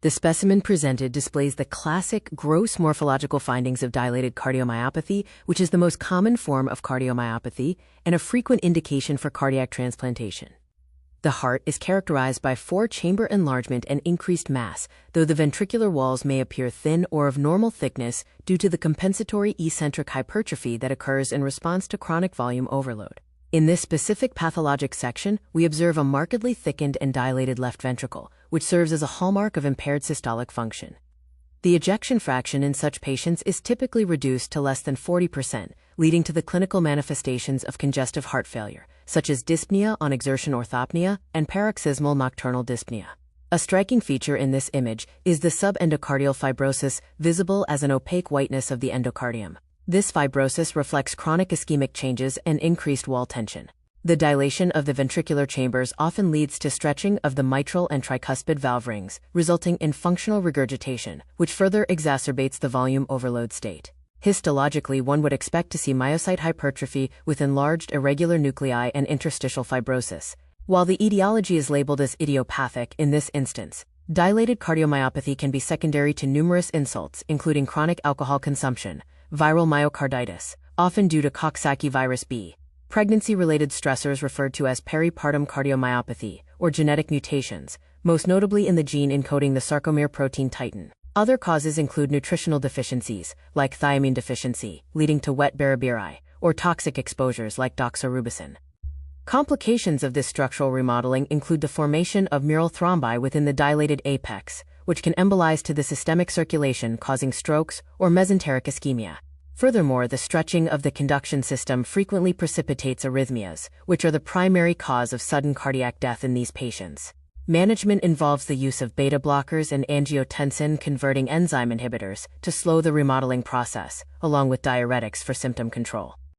The specimen presented displays the classic gross morphological findings of dilated cardiomyopathy, which is the most common form of cardiomyopathy and a frequent indication for cardiac transplantation. The heart is characterized by four-chamber enlargement and increased mass, though the ventricular walls may appear thin or of normal thickness due to the compensatory eccentric hypertrophy that occurs in response to chronic volume overload. In this specific pathologic section, we observe a markedly thickened and dilated left ventricle, which serves as a hallmark of impaired systolic function. The ejection fraction in such patients is typically reduced to less than 40%, leading to the clinical manifestations of congestive heart failure, such as dyspnea on exertion orthopnea and paroxysmal nocturnal dyspnea. A striking feature in this image is the subendocardial fibrosis, visible as an opaque whiteness of the endocardium. This fibrosis reflects chronic ischemic changes and increased wall tension. The dilation of the ventricular chambers often leads to stretching of the mitral and tricuspid valve rings, resulting in functional regurgitation, which further exacerbates the volume overload state. Histologically, one would expect to see myocyte hypertrophy with enlarged irregular nuclei and interstitial fibrosis. While the etiology is labeled as idiopathic in this instance, dilated cardiomyopathy can be secondary to numerous insults, including chronic alcohol consumption, viral myocarditis, often due to Coxsackie virus B, pregnancy-related stressors referred to as peripartum cardiomyopathy, or genetic mutations, most notably in the gene encoding the sarcomere protein titin. Other causes include nutritional deficiencies, like thiamine deficiency, leading to wet beriberi, or toxic exposures like doxorubicin. Complications of this structural remodeling include the formation of mural thrombi within the dilated apex, which can embolize to the systemic circulation, causing strokes or mesenteric ischemia. Furthermore, the stretching of the conduction system frequently precipitates arrhythmias, which are the primary cause of sudden cardiac death in these patients. Management involves the use of beta blockers and angiotensin-converting enzyme inhibitors to slow the remodeling process, along with diuretics for symptom control.